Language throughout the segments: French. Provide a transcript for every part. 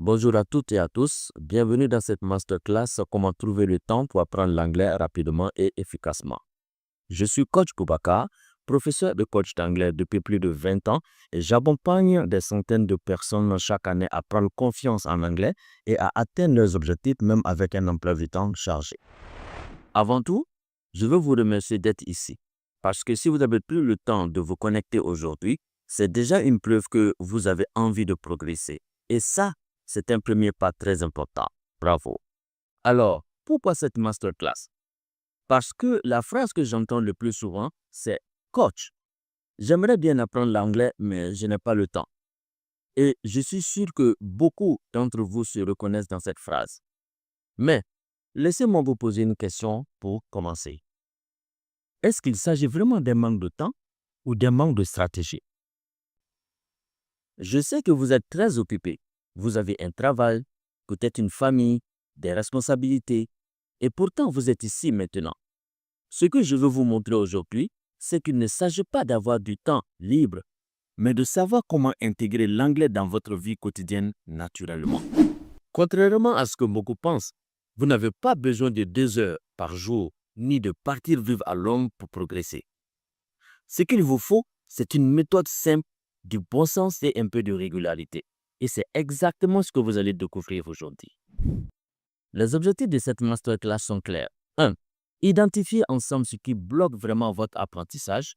Bonjour à toutes et à tous, bienvenue dans cette masterclass Comment trouver le temps pour apprendre l'anglais rapidement et efficacement. Je suis coach Boubacar, professeur de coach d'anglais depuis plus de 20 ans et j'accompagne des centaines de personnes chaque année à prendre confiance en anglais et à atteindre leurs objectifs même avec un emploi du temps chargé. Avant tout, je veux vous remercier d'être ici parce que si vous n'avez plus le temps de vous connecter aujourd'hui, c'est déjà une preuve que vous avez envie de progresser. Et ça, c'est un premier pas très important. Bravo. Alors, pourquoi cette masterclass? Parce que la phrase que j'entends le plus souvent, c'est Coach, j'aimerais bien apprendre l'anglais, mais je n'ai pas le temps. Et je suis sûr que beaucoup d'entre vous se reconnaissent dans cette phrase. Mais laissez-moi vous poser une question pour commencer. Est-ce qu'il s'agit vraiment d'un manque de temps ou d'un manque de stratégie? Je sais que vous êtes très occupé. Vous avez un travail, peut-être une famille, des responsabilités, et pourtant vous êtes ici maintenant. Ce que je veux vous montrer aujourd'hui, c'est qu'il ne s'agit pas d'avoir du temps libre, mais de savoir comment intégrer l'anglais dans votre vie quotidienne naturellement. Contrairement à ce que beaucoup pensent, vous n'avez pas besoin de 2 heures par jour, ni de partir vivre à Londres pour progresser. Ce qu'il vous faut, c'est une méthode simple, du bon sens et un peu de régularité. Et c'est exactement ce que vous allez découvrir aujourd'hui. Les objectifs de cette masterclass sont clairs. 1. Identifier ensemble ce qui bloque vraiment votre apprentissage.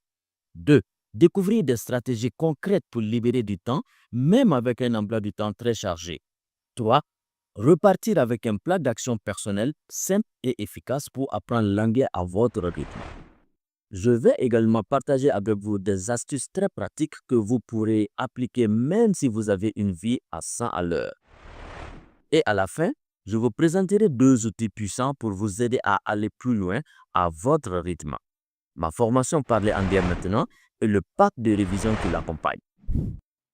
2. Découvrir des stratégies concrètes pour libérer du temps, même avec un emploi du temps très chargé. 3. Repartir avec un plan d'action personnel simple et efficace pour apprendre l'anglais à votre rythme. Je vais également partager avec vous des astuces très pratiques que vous pourrez appliquer même si vous avez une vie à 100 à l'heure. Et à la fin, je vous présenterai 2 outils puissants pour vous aider à aller plus loin à votre rythme. Ma formation Parler anglais maintenant et le pack de révision qui l'accompagne.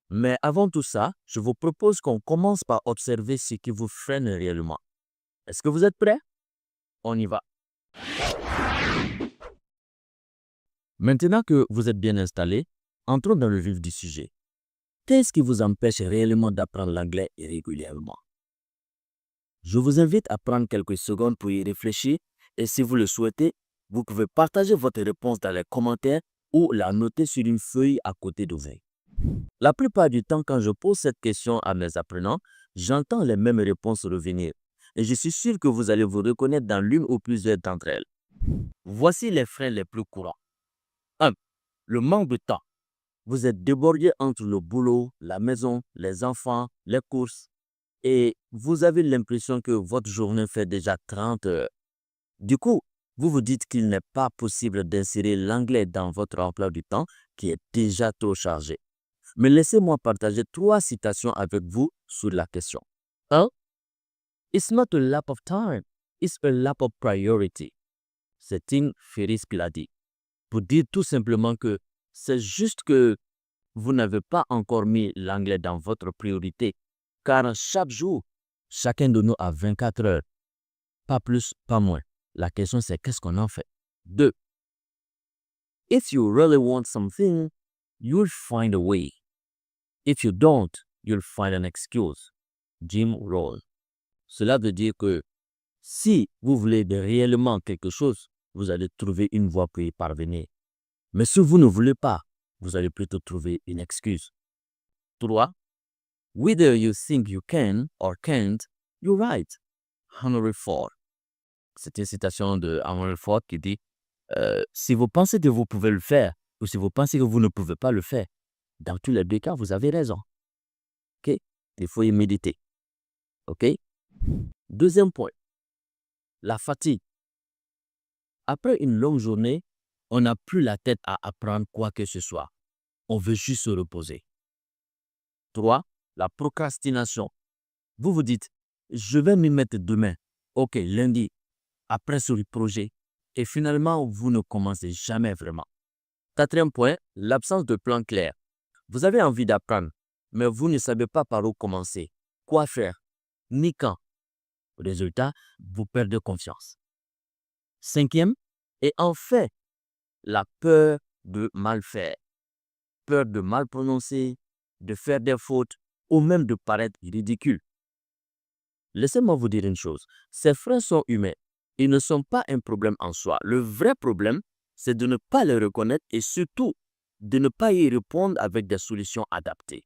Mais avant tout ça, je vous propose qu'on commence par observer ce qui vous freine réellement. Est-ce que vous êtes prêts? On y va. Maintenant que vous êtes bien installé, entrons dans le vif du sujet. Qu'est-ce qui vous empêche réellement d'apprendre l'anglais régulièrement? Je vous invite à prendre quelques secondes pour y réfléchir et si vous le souhaitez, vous pouvez partager votre réponse dans les commentaires ou la noter sur une feuille à côté de vous. La plupart du temps, quand je pose cette question à mes apprenants, j'entends les mêmes réponses revenir et je suis sûr que vous allez vous reconnaître dans l'une ou plusieurs d'entre elles. Voici les freins les plus courants. 1. Le manque de temps. Vous êtes débordé entre le boulot, la maison, les enfants, les courses et vous avez l'impression que votre journée fait déjà 30 heures. Du coup, vous vous dites qu'il n'est pas possible d'insérer l'anglais dans votre emploi du temps qui est déjà trop chargé. Mais laissez-moi partager 3 citations avec vous sur la question. 1. It's not a lack of time, it's a lack of priority. C'est Tim Ferriss qui l'a dit. Pour dire tout simplement que c'est juste que vous n'avez pas encore mis l'anglais dans votre priorité. Car chaque jour, chacun de nous a 24 heures. Pas plus, pas moins. La question c'est qu'est-ce qu'on en fait? 2. If you really want something, you'll find a way. If you don't, you'll find an excuse. Jim Rohn. Cela veut dire que si vous voulez réellement quelque chose, vous allez trouver une voie pour y parvenir. Mais si vous ne voulez pas, vous allez plutôt trouver une excuse. 3. Whether you think you can or can't, you're right. Henry Ford. C'est une citation de Henry Ford qui dit si vous pensez que vous pouvez le faire ou si vous pensez que vous ne pouvez pas le faire, dans tous les 2 cas, vous avez raison. OK? Il faut y méditer. OK? Deuxième point, la fatigue. Après une longue journée, on n'a plus la tête à apprendre quoi que ce soit. On veut juste se reposer. 3. La procrastination. Vous vous dites, je vais m'y mettre demain. OK, lundi, après sur le projet. Et finalement, vous ne commencez jamais vraiment. 4e point, l'absence de plan clair. Vous avez envie d'apprendre, mais vous ne savez pas par où commencer, quoi faire, ni quand. Résultat, vous perdez confiance. 5e, et enfin, la peur de mal faire. Peur de mal prononcer, de faire des fautes ou même de paraître ridicule. Laissez-moi vous dire une chose. Ces freins sont humains. Ils ne sont pas un problème en soi. Le vrai problème, c'est de ne pas les reconnaître et surtout de ne pas y répondre avec des solutions adaptées.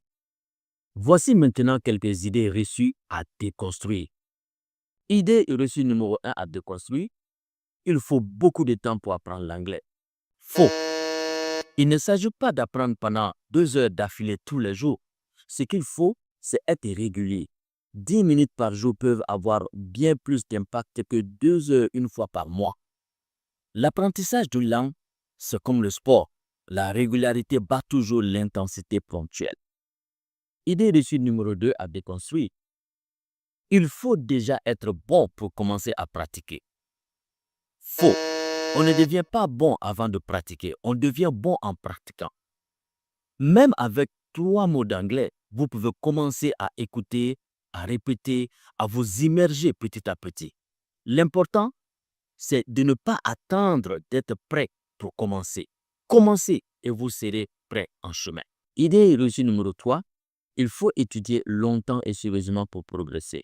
Voici maintenant quelques idées reçues à déconstruire. Idée reçue numéro 1 à déconstruire. Il faut beaucoup de temps pour apprendre l'anglais. Faux. Il ne s'agit pas d'apprendre pendant 2 heures d'affilée tous les jours. Ce qu'il faut, c'est être régulier. 10 minutes par jour peuvent avoir bien plus d'impact que 2 heures une fois par mois. L'apprentissage d'une langue, c'est comme le sport. La régularité bat toujours l'intensité ponctuelle. Idée reçue numéro 2 à déconstruire. Il faut déjà être bon pour commencer à pratiquer. Faux. On ne devient pas bon avant de pratiquer, on devient bon en pratiquant. Même avec 3 mots d'anglais, vous pouvez commencer à écouter, à répéter, à vous immerger petit à petit. L'important, c'est de ne pas attendre d'être prêt pour commencer. Commencez et vous serez prêt en chemin. Idée reçue numéro 3, il faut étudier longtemps et sérieusement pour progresser.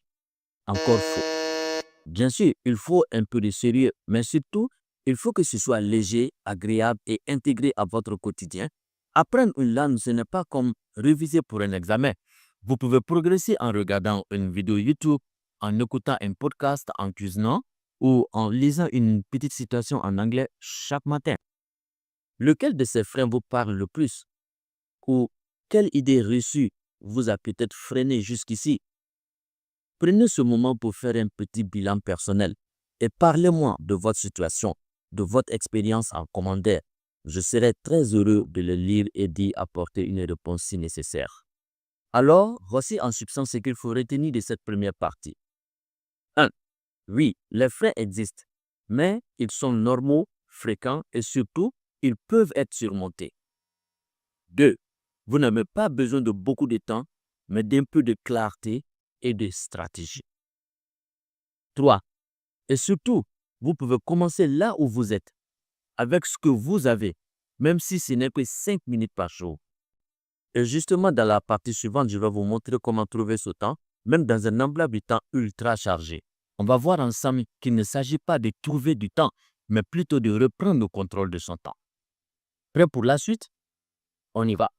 Encore faux. Bien sûr, il faut un peu de sérieux, mais surtout, il faut que ce soit léger, agréable et intégré à votre quotidien. Apprendre une langue, ce n'est pas comme réviser pour un examen. Vous pouvez progresser en regardant une vidéo YouTube, en écoutant un podcast, en cuisinant ou en lisant une petite citation en anglais chaque matin. Lequel de ces freins vous parle le plus? Ou quelle idée reçue vous a peut-être freiné jusqu'ici? Prenez ce moment pour faire un petit bilan personnel et parlez-moi de votre situation, de votre expérience en commentaire. Je serai très heureux de le lire et d'y apporter une réponse si nécessaire. Alors, voici en substance ce qu'il faut retenir de cette première partie. 1. Oui, les freins existent, mais ils sont normaux, fréquents et surtout, ils peuvent être surmontés. 2. Vous n'avez pas besoin de beaucoup de temps, mais d'un peu de clarté et de stratégie. 3. Et surtout, vous pouvez commencer là où vous êtes, avec ce que vous avez, même si ce n'est que 5 minutes par jour. Et justement, dans la partie suivante, je vais vous montrer comment trouver ce temps, même dans un emploi du temps ultra chargé. On va voir ensemble qu'il ne s'agit pas de trouver du temps, mais plutôt de reprendre le contrôle de son temps. Prêt pour la suite? On y va.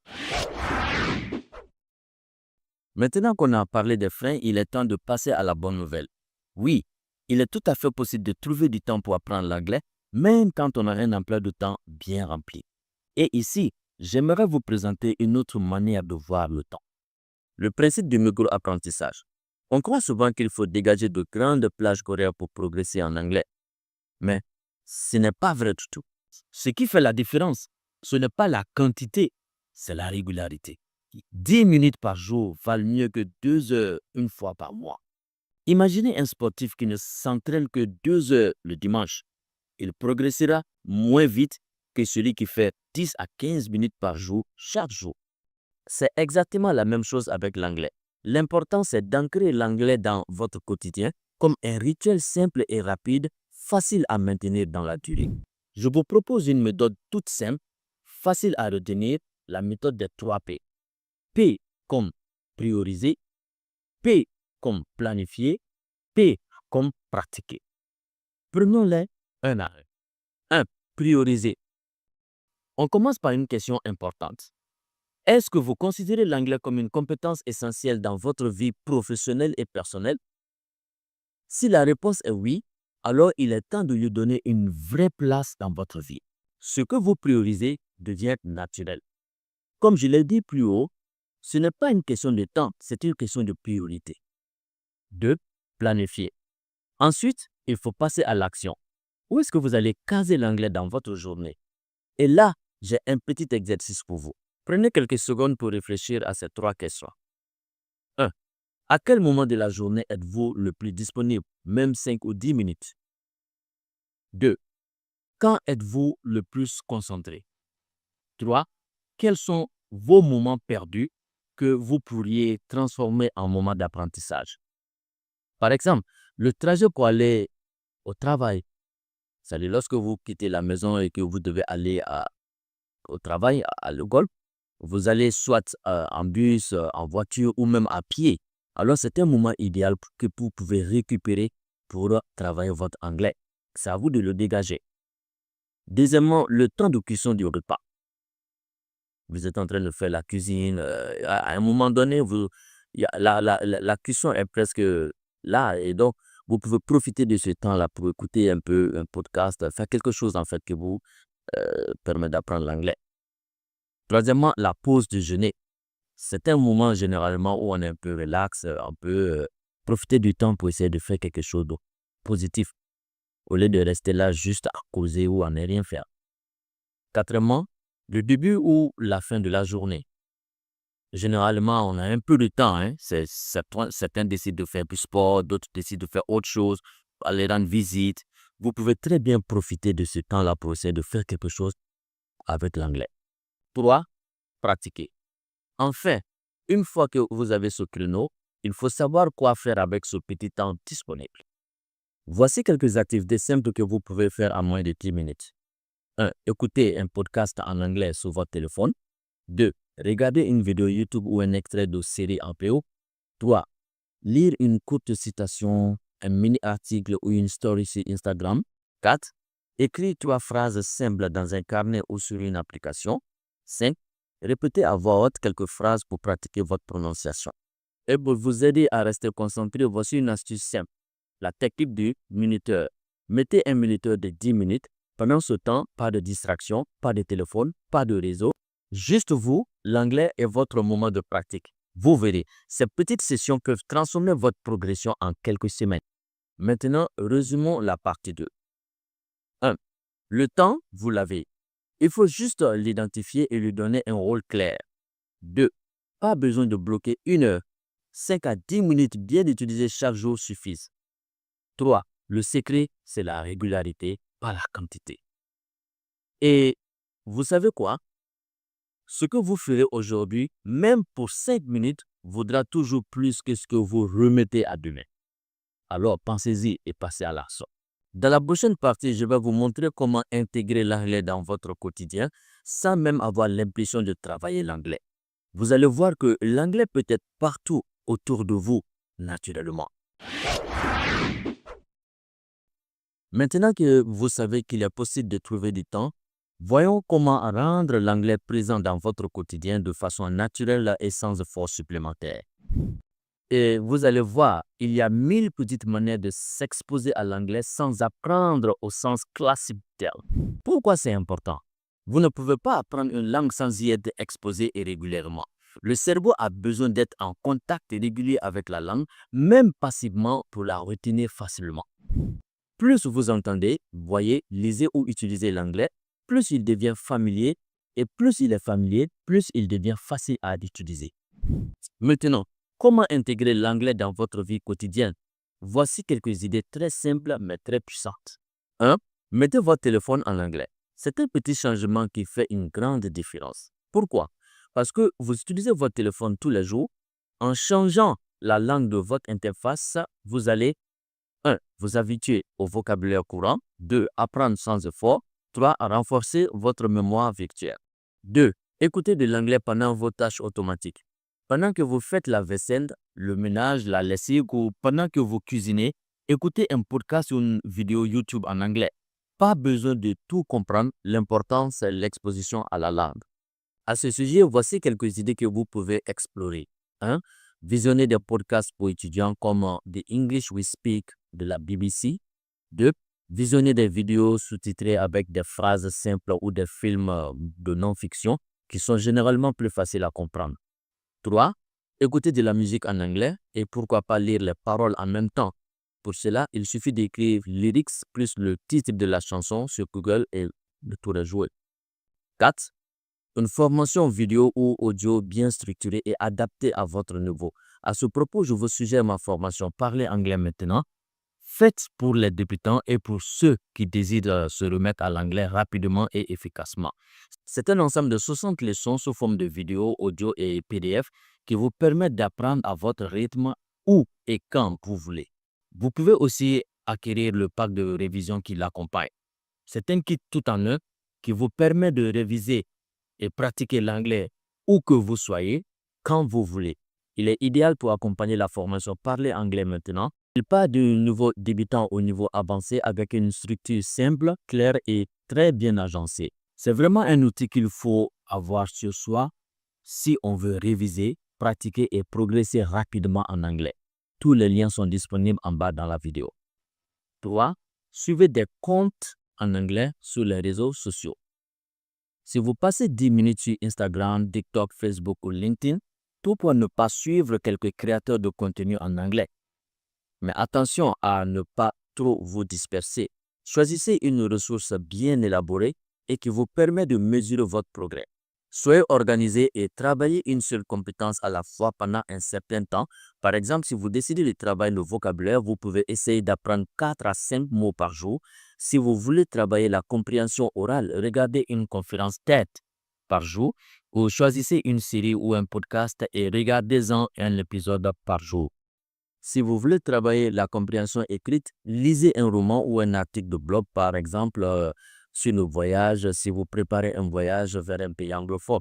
Maintenant qu'on a parlé des freins, il est temps de passer à la bonne nouvelle. Oui, il est tout à fait possible de trouver du temps pour apprendre l'anglais, même quand on a un emploi de temps bien rempli. Et ici, j'aimerais vous présenter une autre manière de voir le temps. Le principe du micro-apprentissage. On croit souvent qu'il faut dégager de grandes plages horaires pour progresser en anglais. Mais ce n'est pas vrai du tout. Ce qui fait la différence, ce n'est pas la quantité, c'est la régularité. 10 minutes par jour valent mieux que 2 heures une fois par mois. Imaginez un sportif qui ne s'entraîne que 2 heures le dimanche. Il progressera moins vite que celui qui fait 10 à 15 minutes par jour chaque jour. C'est exactement la même chose avec l'anglais. L'important, c'est d'ancrer l'anglais dans votre quotidien comme un rituel simple et rapide, facile à maintenir dans la durée. Je vous propose une méthode toute simple, facile à retenir, la méthode des 3 P. P comme prioriser, P comme planifier, P comme pratiquer. Prenons-les un à un. 1. Prioriser. On commence par une question importante. Est-ce que vous considérez l'anglais comme une compétence essentielle dans votre vie professionnelle et personnelle? Si la réponse est oui, alors il est temps de lui donner une vraie place dans votre vie. Ce que vous priorisez devient naturel. Comme je l'ai dit plus haut, ce n'est pas une question de temps, c'est une question de priorité. 2. Planifier. Ensuite, il faut passer à l'action. Où est-ce que vous allez caser l'anglais dans votre journée? Et là, j'ai un petit exercice pour vous. Prenez quelques secondes pour réfléchir à ces 3 questions. 1. À quel moment de la journée êtes-vous le plus disponible, même 5 ou 10 minutes? 2. Quand êtes-vous le plus concentré? 3. Quels sont vos moments perdus que vous pourriez transformer en moments d'apprentissage? Par exemple, le trajet pour aller au travail, c'est-à-dire lorsque vous quittez la maison et que vous devez aller au travail, à l'école, vous allez soit en bus, en voiture ou même à pied. Alors, c'est un moment idéal que vous pouvez récupérer pour travailler votre anglais. C'est à vous de le dégager. Deuxièmement, le temps de cuisson du repas. Vous êtes en train de faire la cuisine. À un moment donné, la cuisson est presque là. Et donc, vous pouvez profiter de ce temps-là pour écouter un peu un podcast, faire quelque chose en fait qui vous permet d'apprendre l'anglais. Troisièmement, la pause déjeuner. C'est un moment généralement où on est un peu relax, on peut profiter du temps pour essayer de faire quelque chose de positif au lieu de rester là juste à causer ou à ne rien faire. Quatrièmement, le début ou la fin de la journée. Généralement, on a un peu de temps. Certains décident de faire du sport, d'autres décident de faire autre chose, aller rendre visite. Vous pouvez très bien profiter de ce temps-là pour essayer de faire quelque chose avec l'anglais. 3. Pratiquer. Enfin, une fois que vous avez ce créneau, il faut savoir quoi faire avec ce petit temps disponible. Voici quelques activités simples que vous pouvez faire en moins de 10 minutes. 1. Écoutez un podcast en anglais sur votre téléphone. 2. Regardez une vidéo YouTube ou un extrait de série en VO. 3. Lire une courte citation, un mini-article ou une story sur Instagram. 4. Écrire 3 phrases simples dans un carnet ou sur une application. 5. Répétez à voix haute quelques phrases pour pratiquer votre prononciation. Et pour vous aider à rester concentré, voici une astuce simple. La technique du minuteur. Mettez un minuteur de 10 minutes. Pendant ce temps, pas de distraction, pas de téléphone, pas de réseau. Juste vous, l'anglais et votre moment de pratique. Vous verrez, ces petites sessions peuvent transformer votre progression en quelques semaines. Maintenant, résumons la partie 2. 1. Le temps, vous l'avez. Il faut juste l'identifier et lui donner un rôle clair. 2. Pas besoin de bloquer 1 heure. 5 à 10 minutes bien utilisées chaque jour suffisent. 3. Le secret, c'est la régularité, pas la quantité. Et vous savez quoi? Ce que vous ferez aujourd'hui, même pour 5 minutes, vaudra toujours plus que ce que vous remettez à demain. Alors pensez-y et passez à l'action. Dans la prochaine partie, je vais vous montrer comment intégrer l'anglais dans votre quotidien sans même avoir l'impression de travailler l'anglais. Vous allez voir que l'anglais peut être partout autour de vous, naturellement. Maintenant que vous savez qu'il est possible de trouver du temps, voyons comment rendre l'anglais présent dans votre quotidien de façon naturelle et sans effort supplémentaire. Et vous allez voir, il y a 1000 petites manières de s'exposer à l'anglais sans apprendre au sens classique du terme. Pourquoi c'est important? Vous ne pouvez pas apprendre une langue sans y être exposé régulièrement. Le cerveau a besoin d'être en contact régulier avec la langue, même passivement, pour la retenir facilement. Plus vous entendez, voyez, lisez ou utilisez l'anglais, plus il devient familier, et plus il est familier, plus il devient facile à utiliser. Maintenant, comment intégrer l'anglais dans votre vie quotidienne? Voici quelques idées très simples mais très puissantes. 1. Mettez votre téléphone en anglais. C'est un petit changement qui fait une grande différence. Pourquoi? Parce que vous utilisez votre téléphone tous les jours. En changeant la langue de votre interface, vous allez 1. Vous habituer au vocabulaire courant. 2. Apprendre sans effort. 3. Renforcer votre mémoire virtuelle. 2. Écoutez de l'anglais pendant vos tâches automatiques. Pendant que vous faites la vaisselle, le ménage, la lessive ou pendant que vous cuisinez, écoutez un podcast ou une vidéo YouTube en anglais. Pas besoin de tout comprendre, l'important c'est l'exposition à la langue. À ce sujet, voici quelques idées que vous pouvez explorer. 1. Visionner des podcasts pour étudiants comme The English We Speak de la BBC. 2. Visionner des vidéos sous-titrées avec des phrases simples ou des films de non-fiction qui sont généralement plus faciles à comprendre. 3. Écouter de la musique en anglais et pourquoi pas lire les paroles en même temps. Pour cela, il suffit d'écrire lyrics plus le titre de la chanson sur Google et de tout rejouer. 4. Une formation vidéo ou audio bien structurée et adaptée à votre niveau. À ce propos, je vous suggère ma formation Parler anglais maintenant, faite pour les débutants et pour ceux qui désirent se remettre à l'anglais rapidement et efficacement. C'est un ensemble de 60 leçons sous forme de vidéos, audio et PDF qui vous permettent d'apprendre à votre rythme où et quand vous voulez. Vous pouvez aussi acquérir le pack de révision qui l'accompagne. C'est un kit tout en un qui vous permet de réviser et pratiquer l'anglais où que vous soyez, quand vous voulez. Il est idéal pour accompagner la formation Parler anglais maintenant. Il part du niveau débutant au niveau avancé avec une structure simple, claire et très bien agencée. C'est vraiment un outil qu'il faut avoir sur soi si on veut réviser, pratiquer et progresser rapidement en anglais. Tous les liens sont disponibles en bas dans la vidéo. 3. Suivez des comptes en anglais sur les réseaux sociaux. Si vous passez 10 minutes sur Instagram, TikTok, Facebook ou LinkedIn, tout pour ne pas suivre quelques créateurs de contenu en anglais. Mais attention à ne pas trop vous disperser. Choisissez une ressource bien élaborée et qui vous permet de mesurer votre progrès. Soyez organisé et travaillez une seule compétence à la fois pendant un certain temps. Par exemple, si vous décidez de travailler le vocabulaire, vous pouvez essayer d'apprendre 4 à 5 mots par jour. Si vous voulez travailler la compréhension orale, regardez une conférence TED par jour ou choisissez une série ou un podcast et regardez-en un épisode par jour. Si vous voulez travailler la compréhension écrite, lisez un roman ou un article de blog, par exemple, sur le voyage, si vous préparez un voyage vers un pays anglophone,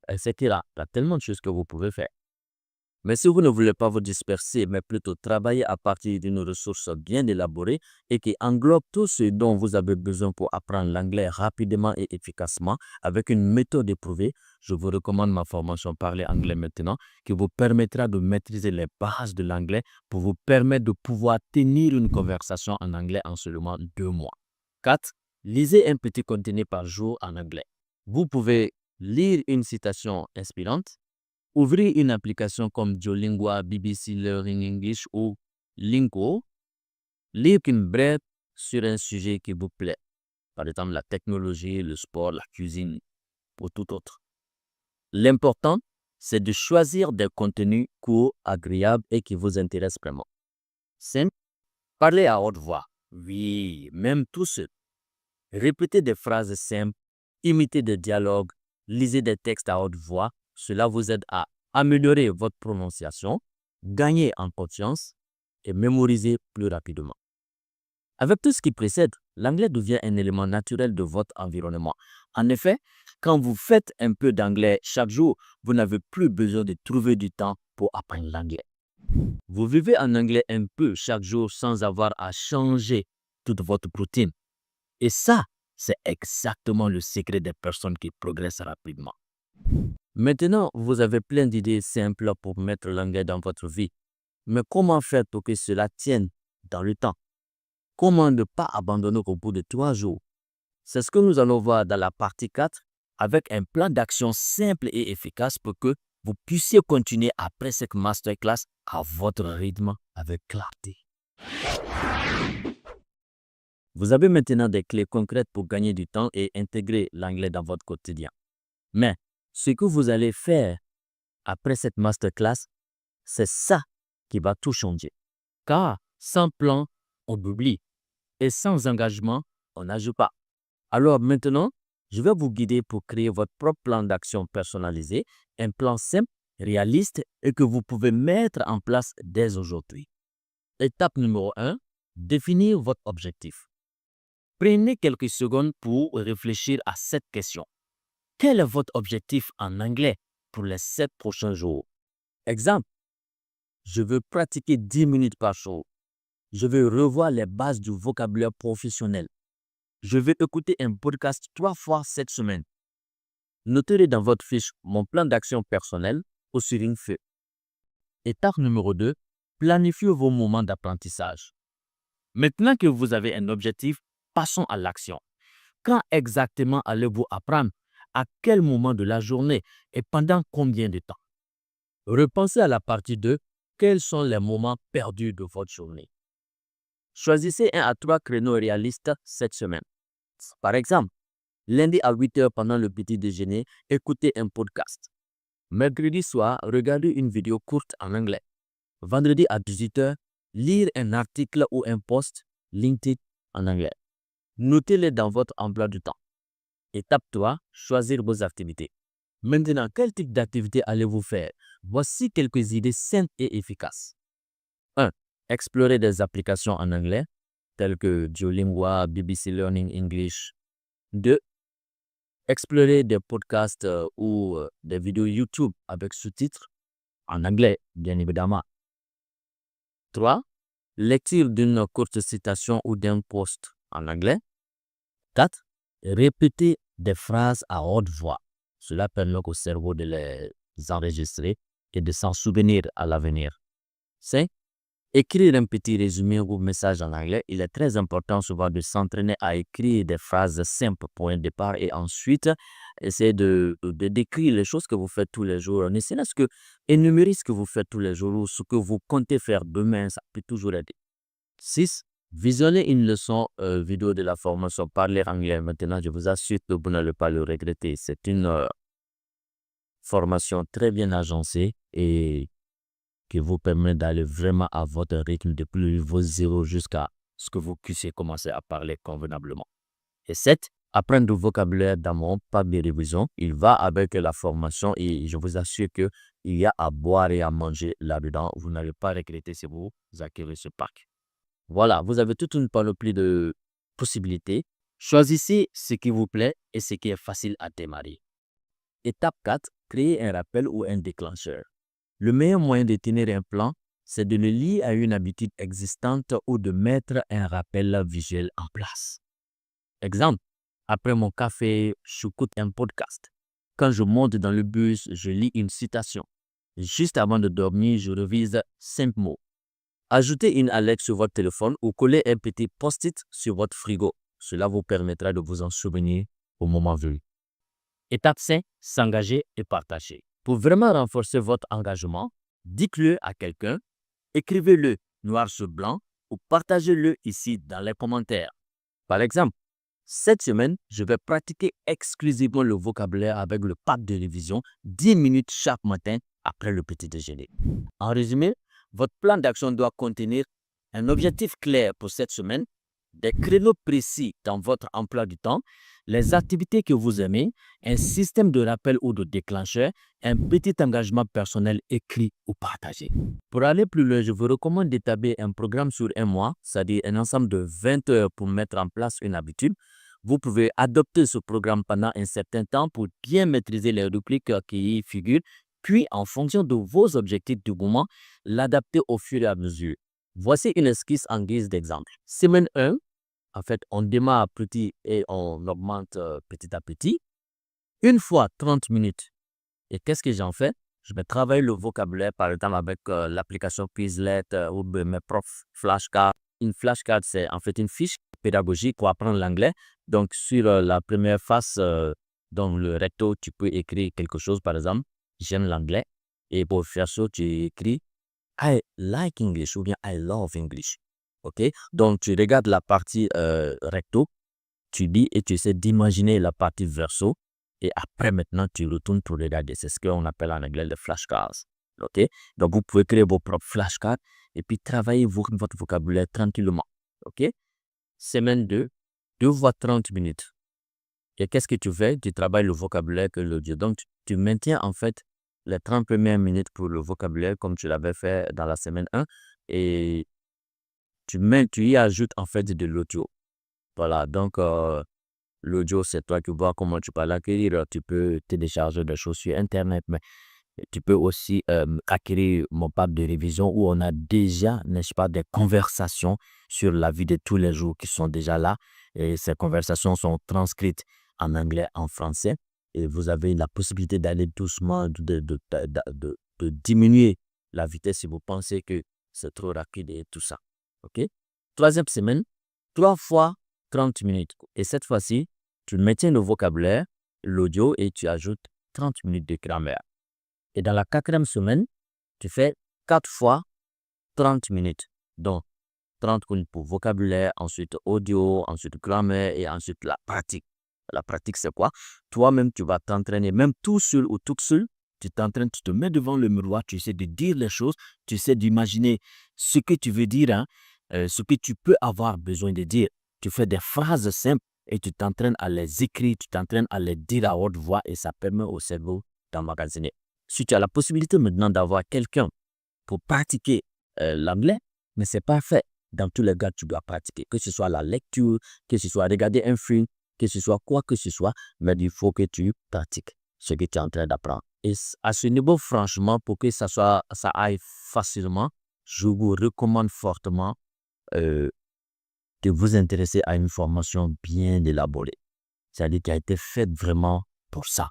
etc. Il y a tellement de choses que vous pouvez faire. Mais si vous ne voulez pas vous disperser, mais plutôt travailler à partir d'une ressource bien élaborée et qui englobe tout ce dont vous avez besoin pour apprendre l'anglais rapidement et efficacement avec une méthode éprouvée, je vous recommande ma formation Parler anglais maintenant qui vous permettra de maîtriser les bases de l'anglais pour vous permettre de pouvoir tenir une conversation en anglais en seulement 2 mois. 4. Lisez un petit contenu par jour en anglais. Vous pouvez lire une citation inspirante, ouvrez une application comme Duolingo, BBC Learning English ou Lingo. Lire une brève sur un sujet qui vous plaît. Par exemple, la technologie, le sport, la cuisine ou tout autre. L'important, c'est de choisir des contenus courts, agréables et qui vous intéressent vraiment. 5. Parlez à haute voix. Oui, même tout seul. Répétez des phrases simples, imitez des dialogues, lisez des textes à haute voix. Cela vous aide à améliorer votre prononciation, gagner en confiance et mémoriser plus rapidement. Avec tout ce qui précède, l'anglais devient un élément naturel de votre environnement. En effet, quand vous faites un peu d'anglais chaque jour, vous n'avez plus besoin de trouver du temps pour apprendre l'anglais. Vous vivez en anglais un peu chaque jour sans avoir à changer toute votre routine. Et ça, c'est exactement le secret des personnes qui progressent rapidement. Maintenant, vous avez plein d'idées simples pour mettre l'anglais dans votre vie. Mais comment faire pour que cela tienne dans le temps? Comment ne pas abandonner au bout de 3 jours? C'est ce que nous allons voir dans la partie 4 avec un plan d'action simple et efficace pour que vous puissiez continuer après cette masterclass à votre rythme avec clarté. Vous avez maintenant des clés concrètes pour gagner du temps et intégrer l'anglais dans votre quotidien. Mais ce que vous allez faire après cette masterclass, c'est ça qui va tout changer. Car sans plan, on oublie. Et sans engagement, on n'agit pas. Alors maintenant, je vais vous guider pour créer votre propre plan d'action personnalisé, un plan simple, réaliste et que vous pouvez mettre en place dès aujourd'hui. Étape numéro 1, définir votre objectif. Prenez quelques secondes pour réfléchir à cette question. Quel est votre objectif en anglais pour les 7 prochains jours? Exemple, je veux pratiquer 10 minutes par jour. Je veux revoir les bases du vocabulaire professionnel. Je vais écouter un podcast 3 fois cette semaine. Notez dans votre fiche mon plan d'action personnel ou sur une feuille. Étape numéro 2, planifiez vos moments d'apprentissage. Maintenant que vous avez un objectif, passons à l'action. Quand exactement allez-vous apprendre? À quel moment de la journée et pendant combien de temps? Repensez à la partie 2, quels sont les moments perdus de votre journée? Choisissez 1 à 3 créneaux réalistes cette semaine. Par exemple, lundi à 8 h pendant le petit déjeuner, écoutez un podcast. Mercredi soir, regardez une vidéo courte en anglais. Vendredi à 18 h, lire un article ou un post LinkedIn en anglais. Notez-les dans votre emploi du temps. Étape 3, choisir vos activités. Maintenant, quel type d'activité allez-vous faire? Voici quelques idées simples et efficaces. 1. Explorer des applications en anglais, telles que Duolingo, BBC Learning English. 2. Explorer des podcasts ou des vidéos YouTube avec sous-titres. en anglais, bien évidemment. 3. Lecture d'une courte citation ou d'un post en anglais. 4. Répéter des phrases à haute voix. Cela permet au cerveau de les enregistrer et de s'en souvenir à l'avenir. 5. Écrire un petit résumé ou message en anglais. Il est très important souvent de s'entraîner à écrire des phrases simples pour un départ et ensuite essayer de décrire les choses que vous faites tous les jours. Ne serait-ce que énumérer ce que vous faites tous les jours ou ce que vous comptez faire demain, ça peut toujours aider. 6. Visionner une leçon vidéo de la formation Parler anglais. Maintenant, je vous assure que vous n'allez pas le regretter. C'est une formation très bien agencée et qui vous permet d'aller vraiment à votre rythme depuis le niveau 0 jusqu'à ce que vous puissiez commencer à parler convenablement. Et 7. Apprendre du vocabulaire dans mon pack de révision. Il va avec la formation et je vous assure qu'il y a à boire et à manger là-dedans. Vous n'allez pas regretter si vous acquérez ce pack. Voilà, vous avez toute une panoplie de possibilités. Choisissez ce qui vous plaît et ce qui est facile à démarrer. Étape 4. Créer un rappel ou un déclencheur. Le meilleur moyen de tenir un plan, c'est de le lier à une habitude existante ou de mettre un rappel visuel en place. Exemple, après mon café, j'écoute un podcast. Quand je monte dans le bus, je lis une citation. Juste avant de dormir, je révise 5 mots. Ajoutez une alerte sur votre téléphone ou collez un petit post-it sur votre frigo. Cela vous permettra de vous en souvenir au moment venu. Étape 5. S'engager et partager. Pour vraiment renforcer votre engagement, dites-le à quelqu'un, écrivez-le noir sur blanc ou partagez-le ici dans les commentaires. Par exemple, cette semaine, je vais pratiquer exclusivement le vocabulaire avec le pack de révision 10 minutes chaque matin après le petit déjeuner. En résumé, votre plan d'action doit contenir un objectif clair pour cette semaine, des créneaux précis dans votre emploi du temps, les activités que vous aimez, un système de rappel ou de déclencheur, un petit engagement personnel écrit ou partagé. Pour aller plus loin, je vous recommande d'établir un programme sur un mois, c'est-à-dire un ensemble de 20 heures pour mettre en place une habitude. Vous pouvez adopter ce programme pendant un certain temps pour bien maîtriser les rubriques qui y figurent, puis en fonction de vos objectifs du moment, l'adapter au fur et à mesure. Voici une esquisse en guise d'exemple. Semaine 1, en fait, on démarre petit et on augmente petit à petit. Une fois 30 minutes. Et qu'est-ce que j'en fais? Je vais travailler le vocabulaire, par exemple, avec l'application Quizlet ou mes profs flashcards. Une flashcard, c'est en fait une fiche pédagogique pour apprendre l'anglais. Donc, sur la première face, dans le recto, tu peux écrire quelque chose, par exemple, j'aime l'anglais. Et pour faire ça, tu écris I like English ou bien I love English. OK? Donc, tu regardes la partie recto, tu lis et tu essaies d'imaginer la partie verso. Et après, maintenant, tu retournes pour regarder. C'est ce qu'on appelle en anglais les flashcards. OK? Donc, vous pouvez créer vos propres flashcards et puis travailler votre vocabulaire tranquillement. OK? Semaine 2, 2 fois 30 minutes. Et qu'est-ce que tu fais? Tu travailles le vocabulaire que l'audio. Donc, tu maintiens en fait les 30 premières minutes pour le vocabulaire comme tu l'avais fait dans la semaine 1 et tu y ajoutes en fait de l'audio. Voilà, donc l'audio, c'est toi qui vois comment tu peux l'acquérir. Tu peux télécharger des choses sur Internet, mais tu peux aussi acquérir mon pack de révision où on a déjà, n'est-ce pas, des conversations sur la vie de tous les jours qui sont déjà là. Et ces conversations sont transcrites en anglais, en français. Et vous avez la possibilité d'aller doucement, de diminuer la vitesse si vous pensez que c'est trop rapide et tout ça. OK? Troisième semaine, 3 fois 30 minutes. Et cette fois-ci, tu maintiens le vocabulaire, l'audio et tu ajoutes 30 minutes de grammaire. Et dans la 4e semaine, tu fais 4 fois 30 minutes. Donc, 30 minutes pour vocabulaire, ensuite audio, ensuite grammaire et ensuite la pratique. La pratique, c'est quoi? Toi-même, tu vas t'entraîner, même tout seul ou toute seule, tu t'entraînes, tu te mets devant le miroir, tu essaies de dire les choses, tu essaies d'imaginer ce que tu veux dire, ce que tu peux avoir besoin de dire. Tu fais des phrases simples et tu t'entraînes à les écrire, tu t'entraînes à les dire à haute voix et ça permet au cerveau d'emmagasiner. Si tu as la possibilité maintenant d'avoir quelqu'un pour pratiquer l'anglais, mais c'est parfait. Dans tous les cas, tu dois pratiquer, que ce soit la lecture, que ce soit regarder un film, que ce soit quoi que ce soit, mais il faut que tu pratiques. ce que tu es en train d'apprendre. Et à ce niveau, franchement, pour que ça aille facilement, je vous recommande fortement euh, de vous intéresser à une formation bien élaborée. C'est-à-dire qui a été faite vraiment pour ça.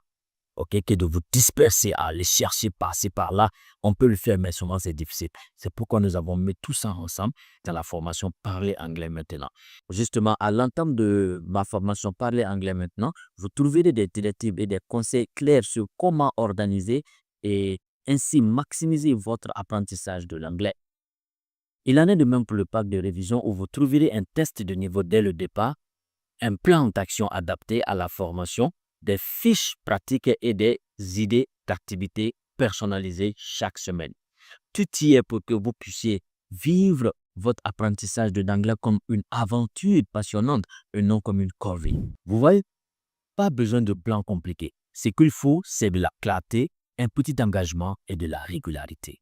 OK, que de vous disperser à aller chercher par-ci, par-là. On peut le faire, mais souvent c'est difficile. C'est pourquoi nous avons mis tout ça ensemble dans la formation Parler anglais maintenant. Justement, à l'entame de ma formation Parler anglais maintenant, vous trouverez des directives et des conseils clairs sur comment organiser et ainsi maximiser votre apprentissage de l'anglais. Il en est de même pour le pack de révision où vous trouverez un test de niveau dès le départ, un plan d'action adapté à la formation, des fiches pratiques et des idées d'activités personnalisées chaque semaine. Tout y est pour que vous puissiez vivre votre apprentissage de l'anglais comme une aventure passionnante et non comme une corvée. Vous voyez, pas besoin de plans compliqués. Ce qu'il faut, c'est de la clarté, un petit engagement et de la régularité.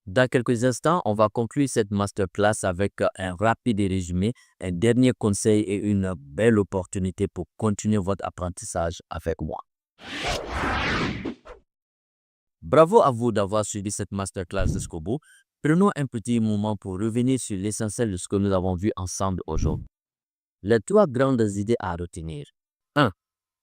Dans quelques instants, on va conclure cette masterclass avec un rapide résumé, un dernier conseil et une belle opportunité pour continuer votre apprentissage avec moi. Bravo à vous d'avoir suivi cette masterclass jusqu'au bout. Prenons un petit moment pour revenir sur l'essentiel de ce que nous avons vu ensemble aujourd'hui. Les 3 grandes idées à retenir. 1.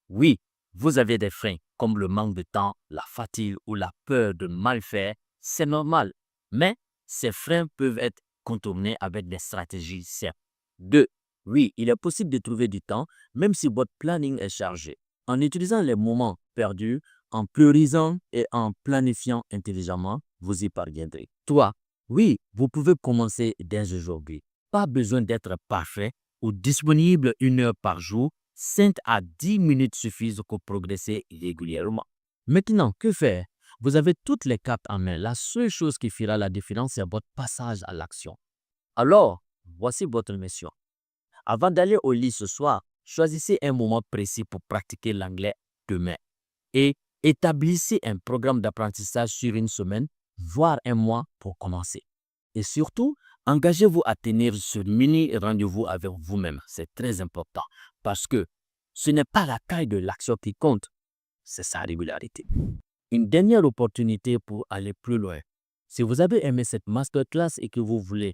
Oui, vous avez des freins comme le manque de temps, la fatigue ou la peur de mal faire. C'est normal. Mais ces freins peuvent être contournés avec des stratégies simples. 2. Oui, il est possible de trouver du temps, même si votre planning est chargé. En utilisant les moments perdus, en priorisant et en planifiant intelligemment, vous y parviendrez. 3. Oui, vous pouvez commencer dès aujourd'hui. Pas besoin d'être parfait ou disponible 1 heure par jour. 5 à 10 minutes suffisent pour progresser régulièrement. Maintenant, que faire? Vous avez toutes les cartes en main. La seule chose qui fera la différence, c'est votre passage à l'action. Alors, voici votre mission. Avant d'aller au lit ce soir, choisissez un moment précis pour pratiquer l'anglais demain et établissez un programme d'apprentissage sur 1 semaine, voire 1 mois pour commencer. Et surtout, engagez-vous à tenir ce mini rendez-vous avec vous-même. C'est très important parce que ce n'est pas la taille de l'action qui compte, c'est sa régularité. Une dernière opportunité pour aller plus loin. Si vous avez aimé cette masterclass et que vous voulez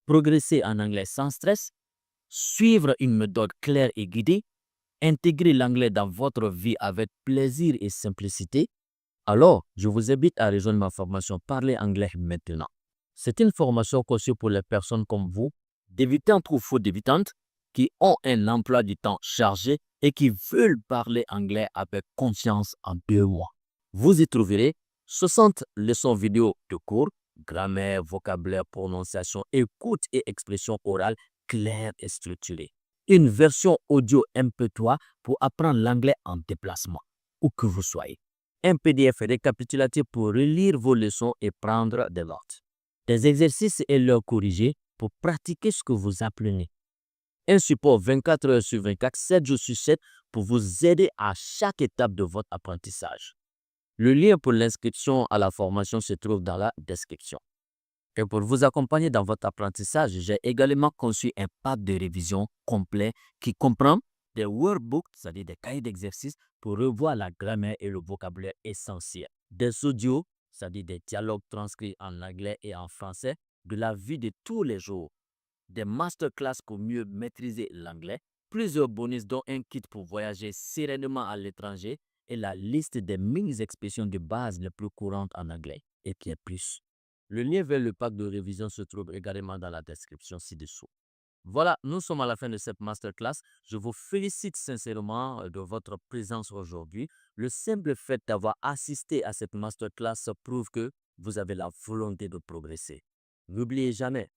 progresser en anglais sans stress, suivre une méthode claire et guidée, intégrer l'anglais dans votre vie avec plaisir et simplicité, alors je vous invite à rejoindre ma formation Parler anglais maintenant. C'est une formation conçue pour les personnes comme vous, débutantes ou faux débutantes, qui ont un emploi du temps chargé et qui veulent parler anglais avec confiance en 2 mois. Vous y trouverez 60 leçons vidéo de cours, grammaire, vocabulaire, prononciation, écoute et expression orale claire et structurée. Une version audio MP3 pour apprendre l'anglais en déplacement, où que vous soyez. Un PDF récapitulatif pour relire vos leçons et prendre des notes. Des exercices et leurs corrigés pour pratiquer ce que vous apprenez. Un support 24 heures sur 24, 7 jours sur 7 pour vous aider à chaque étape de votre apprentissage. Le lien pour l'inscription à la formation se trouve dans la description. Et pour vous accompagner dans votre apprentissage, j'ai également conçu un pack de révision complet qui comprend des workbooks, c'est-à-dire des cahiers d'exercices pour revoir la grammaire et le vocabulaire essentiel. Des audios, c'est-à-dire des dialogues transcrits en anglais et en français, de la vie de tous les jours. Des masterclass pour mieux maîtriser l'anglais, plusieurs bonus dont un kit pour voyager sereinement à l'étranger et la liste des mini-expressions de base les plus courantes en anglais et bien plus. Le lien vers le pack de révision se trouve également dans la description ci-dessous. Voilà, nous sommes à la fin de cette masterclass. Je vous félicite sincèrement de votre présence aujourd'hui. Le simple fait d'avoir assisté à cette masterclass prouve que vous avez la volonté de progresser. N'oubliez jamais,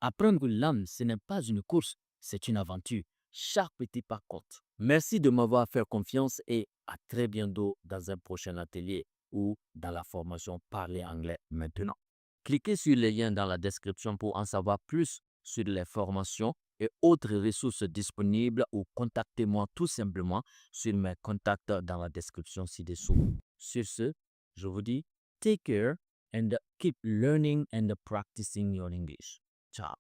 apprendre une langue, ce n'est pas une course, c'est une aventure. Chaque petit pas compte. Merci de m'avoir fait confiance et à très bientôt dans un prochain atelier ou dans la formation Parler anglais maintenant. Cliquez sur les liens dans la description pour en savoir plus sur les formations et autres ressources disponibles ou contactez-moi tout simplement sur mes contacts dans la description ci-dessous. Sur ce, je vous dis take care and keep learning and practicing your English. Ciao.